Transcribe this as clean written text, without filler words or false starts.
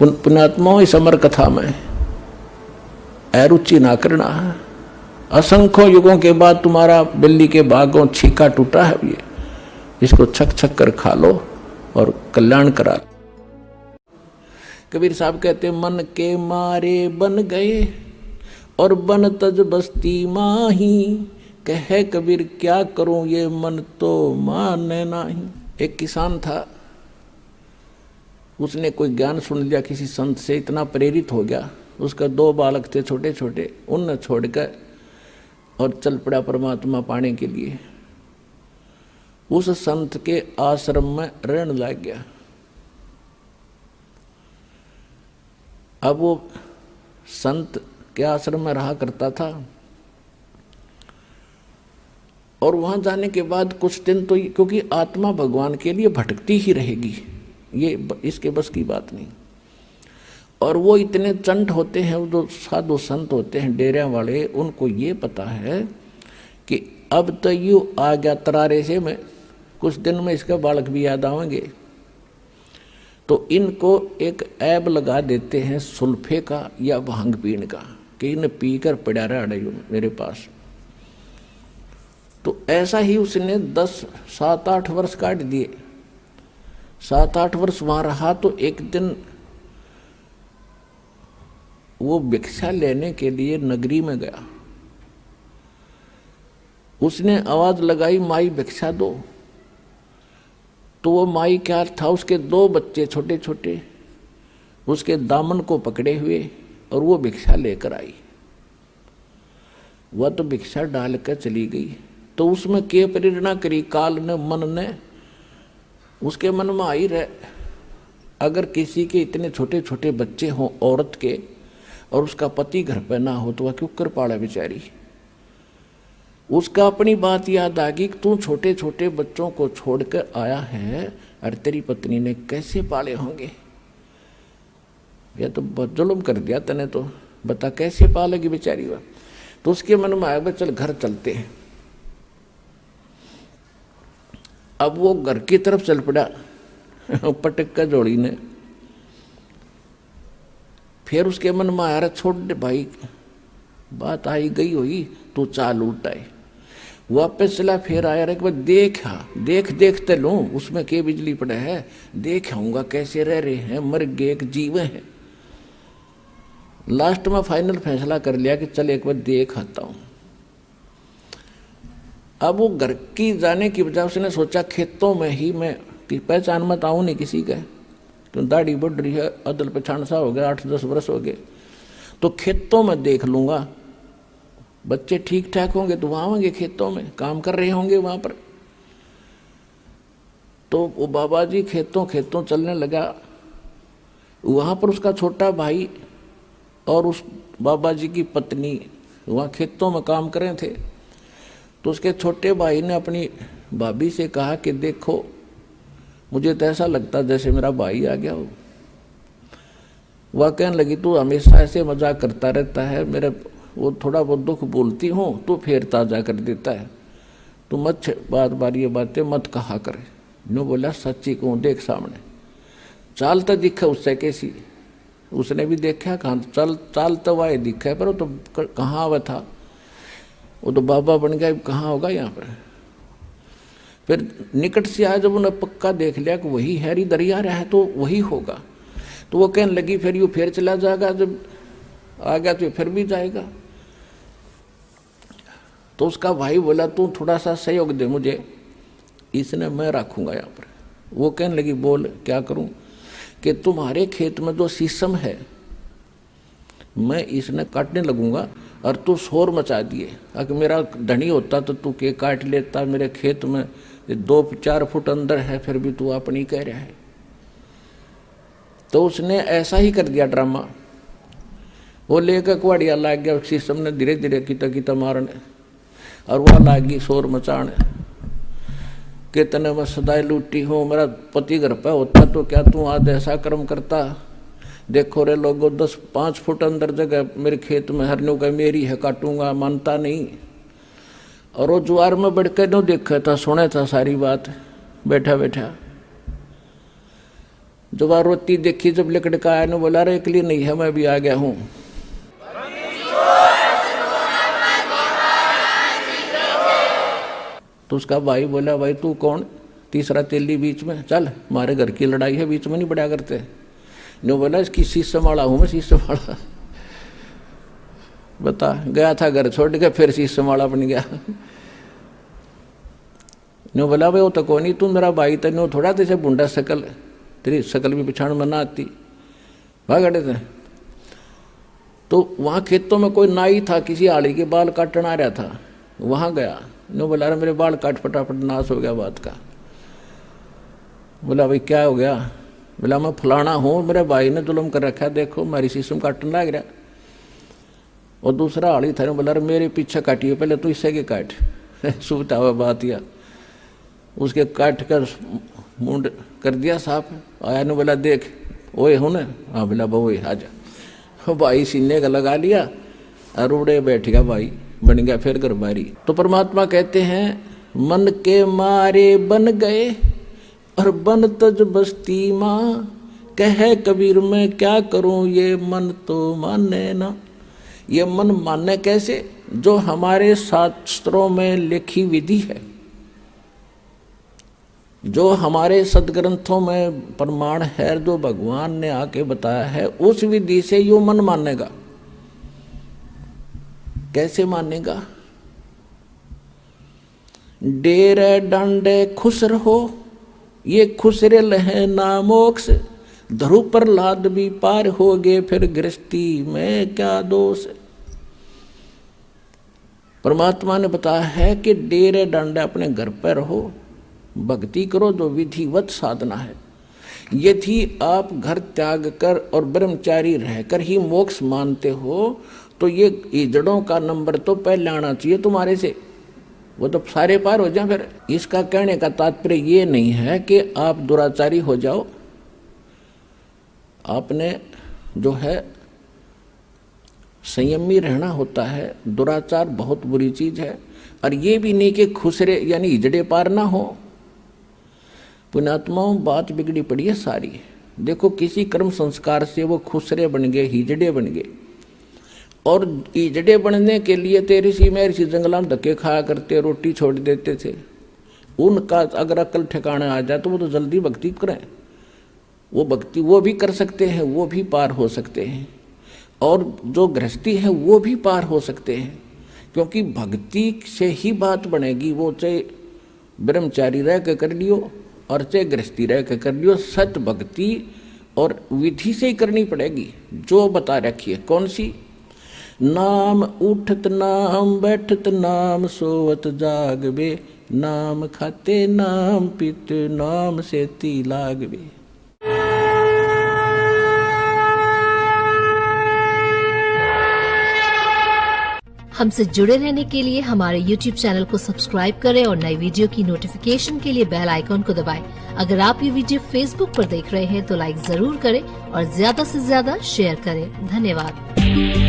पुण्यात्माओं इस अमर कथा में अरुचि ना करना है। असंख्यों युगों के बाद तुम्हारा बिल्ली के बागों छीका टूटा है, ये इसको छक छक कर खा लो और कल्याण करा। कबीर साहब कहते मन के मारे बन गए और बन तज बस्ती माही, कहे कबीर क्या करूं ये मन तो माने नहीं। एक किसान था, उसने कोई ज्ञान सुन लिया किसी संत से, इतना प्रेरित हो गया, उसका 2 बालक थे छोटे छोटे, उनने छोड़कर और चल पड़ा परमात्मा पाने के लिए। उस संत के आश्रम में रहने लग गया। अब वो संत के आश्रम में रहा करता था और वहां जाने के बाद कुछ दिन तो, क्योंकि आत्मा भगवान के लिए भटकती ही रहेगी, ये इसके बस की बात नहीं। और वो इतने चंट होते हैं, जो साधु संत होते हैं डेरे वाले, उनको ये पता है कि अब तो यूँ आ गया तरारे से, मैं कुछ दिन में इसका बालक भी याद आवेंगे, तो इनको एक ऐब लगा देते हैं सुल्फे का या भांग पीने का, कि इन्हें पीकर पड़ा रहा मेरे पास। तो ऐसा ही उसने 7-8 वर्ष काट दिए। 7-8 वर्ष वहां रहा तो एक दिन वो भिक्षा लेने के लिए नगरी में गया। उसने आवाज लगाई, माई भिक्षा दो। तो वो माई क्या था, उसके 2 बच्चे छोटे छोटे उसके दामन को पकड़े हुए और वो भिक्षा लेकर आई। वह तो भिक्षा डालकर चली गई। तो उसमें के प्रेरणा करी, काल ने, मन ने, उसके मन में आई रहे, अगर किसी के इतने छोटे छोटे बच्चे हों औरत के और उसका पति घर पर ना हो तो वह क्यों कर पाड़ा बेचारी। उसका अपनी बात याद आ गई कि तू छोटे छोटे बच्चों को छोड़कर आया है और तेरी पत्नी ने कैसे पाले होंगे, यह तो बहुत जुल्म कर दिया तने, तो बता कैसे पालेगी बेचारी वह। तो उसके मन में आया, चल घर चलते हैं। अब वो घर की तरफ चल पड़ा पटक का जोड़ी ने। फिर उसके मन में आया, छोड़ दे भाई, बात आई गई हुई, तू चाल उल्टाए। वापस चला, फिर आया एक बार, देखते लूं उसमें के बिजली पड़ा है, देख आऊंगा कैसे रह रहे हैं, मर गए एक जीव है। लास्ट में फाइनल फैसला कर लिया कि चल एक बार देख आता हूं। अब वो घर की जाने की बजाय उसने सोचा खेतों में ही मैं, कि पहचान मत आऊं नहीं किसी का, तो दाढ़ी बढ़ रही है, अदल पछाण सा हो गया, 8-10 वर्ष हो गए, तो खेतों में देख लूंगा, बच्चे ठीक ठाक होंगे तो वहां होंगे, खेतों में काम कर रहे होंगे वहां पर। तो वो बाबा जी खेतों चलने लगा। वहां पर उसका छोटा भाई और उस बाबा जी की पत्नी वहां खेतों में काम कर रहे थे। तो उसके छोटे भाई ने अपनी भाभी से कहा कि देखो, मुझे तो ऐसा लगता जैसे मेरा भाई आ गया हो। वह कहने लगी, तू हमेशा ऐसे मजाक करता रहता है, मेरे वो थोड़ा बहुत दुख बोलती हूँ तो फिर ताज़ा कर देता है, तू मत बार ये बातें मत कहा करे। नो बोला, सच्ची कहूँ, देख सामने चाल तो दिखा उससे कैसी, उसने भी देखा, कहाँ चाल तो वाए दिखा है, पर वो तो कहाँ वह था, वो तो बाबा बन गया, कहाँ होगा यहाँ पर। फिर निकट से आया, जब उन्हें पक्का देख लिया कि वही हैरी दरिया रहा है तो वही होगा, तो वो कहने लगी फिर यूँ फिर चला जाएगा, जब आ गया तो फिर भी जाएगा। तो उसका भाई बोला, तू थोड़ा सा सहयोग दे मुझे, इसने मैं रखूँगा यहाँ पर। वो कहने लगी, बोल क्या करूँ, कि तुम्हारे खेत में जो शीशम है मैं इसने काटने लगूंगा और तू शोर मचा दिए। अगर मेरा धनी होता तो तू के काट लेता, मेरे खेत में 2-4 फुट अंदर है, फिर भी तू अपनी कह रहा है। तो उसने ऐसा ही कर दिया ड्रामा। वो लेकर कुआड़िया लाग गया, शीशम ने धीरे धीरे किता मारने, और वह लागी शोर मचाने, कितने मैं सदाई लूटी हूँ, मेरा पति घर पर होता तो क्या तू आज ऐसा कर्म करता। देखो रे लोगों, 10-5 फुट अंदर जगह मेरे खेत में हरनों का मेरी है, काटूंगा, मानता नहीं। और वो जुआर में बढ़ के नो देखा था, सुने था सारी बात बैठा बैठा। जब वह रोती देखी, जब लकड़ का आया, ने बोला अरे अकेली नहीं है, मैं भी आ गया हूँ। तो उसका भाई बोला भाई तू कौन, तीसरा तेली बीच में, चल हमारे घर की लड़ाई है, बीच में नहीं बढ़ा करते। ने बोला इसकी शीश संभाला हूँ मैं, शीश संभाला। बता, गया था घर छोड़ के, फिर शीश संभाला बन गया। ने बोला भाई वो तो कौन नहीं, तू मेरा भाई तेनो थोड़ा तेरे बुंडा शकल, तेरी शकल भी पिछाड़ में ना आती, भाग गए थे। तो वहाँ खेतों में कोई नाई था, किसी आड़ी के बाल काटने आ रहा था, वहाँ गया। ने बोला अरे मेरे बाल काट, फटाफट नाश हो गया बात का। बोला भाई क्या हो गया? बोला मैं फलाना हूँ, मेरे भाई ने जुल्म कर रखा है, देखो मेरी शीशम काटने लग रहा। और दूसरा आड़ी था, बोला अरे मेरे पीछे काटिए, पहले तू इससे के काट। सूता हुआ बात या उसके काट कर मुंड कर दिया साफ। आया ने बोला देख ओए हो ना, हाँ बोला बहु आजा। भाई सीने का लगा लिया और उड़े बैठ गया, भाई बन गया फिर घर बारी। तो परमात्मा कहते हैं मन के मारे बन गए और बन तज बस्ती माँ, कहे कबीर मैं क्या करूं ये मन तो माने ना। ये मन माने कैसे? जो हमारे शास्त्रों में लिखी विधि है, जो हमारे सदग्रंथों में प्रमाण है, जो भगवान ने आके बताया है, उस विधि से यो मन मानेगा। कैसे मानेगा? डेरे डांडे खुश रहो, ये खुसरे लहे ना मोक्ष, धरु प्रहलाद भी पार हो गए, फिर गृहस्थी में क्या दोष। परमात्मा ने बताया है कि डेरे डांडे अपने घर पर रहो, भक्ति करो, जो विधिवत साधना है। यदि आप घर त्याग कर और ब्रह्मचारी रहकर ही मोक्ष मानते हो, तो ये ईजड़ों का नंबर तो पहले आना चाहिए तुम्हारे से, वो तो सारे पार हो जाए। फिर इसका कहने का तात्पर्य ये नहीं है कि आप दुराचारी हो जाओ। आपने जो है संयमी रहना होता है। दुराचार बहुत बुरी चीज है। और ये भी नहीं कि खुसरे यानी हिजड़े पार ना हो। पुण्यात्माओं बात बिगड़ी पड़ी है सारी। देखो किसी कर्म संस्कार से वो खुसरे बन गए, हिजड़े बन गए, और हिजड़े बनने के लिए ऋषि महर्षि जंगल में धक्के खाया करते, रोटी छोड़ देते थे। उनका अगर अकल ठिकाने आ जाए तो वो तो जल्दी भक्ति करें। वो भक्ति वो भी कर सकते हैं, वो भी पार हो सकते हैं, और जो गृहस्थी है वो भी पार हो सकते हैं, क्योंकि भक्ति से ही बात बनेगी। वो चाहे ब्रह्मचारी रह के कर लियो और चाहे गृहस्थी रह के कर लियो, सत भक्ति और विधि से ही करनी पड़ेगी जो बता रखी है। कौन सी? नाम उठत नाम बैठत नाम सोवत जागबे, नाम खाते नाम पीते नाम सेती लागबे। हमसे जुड़े रहने के लिए हमारे YouTube चैनल को सब्सक्राइब करें और नई वीडियो की नोटिफिकेशन के लिए बेल आइकॉन को दबाएं। अगर आप ये वीडियो Facebook पर देख रहे हैं तो लाइक जरूर करें और ज्यादा से ज्यादा शेयर करें। धन्यवाद।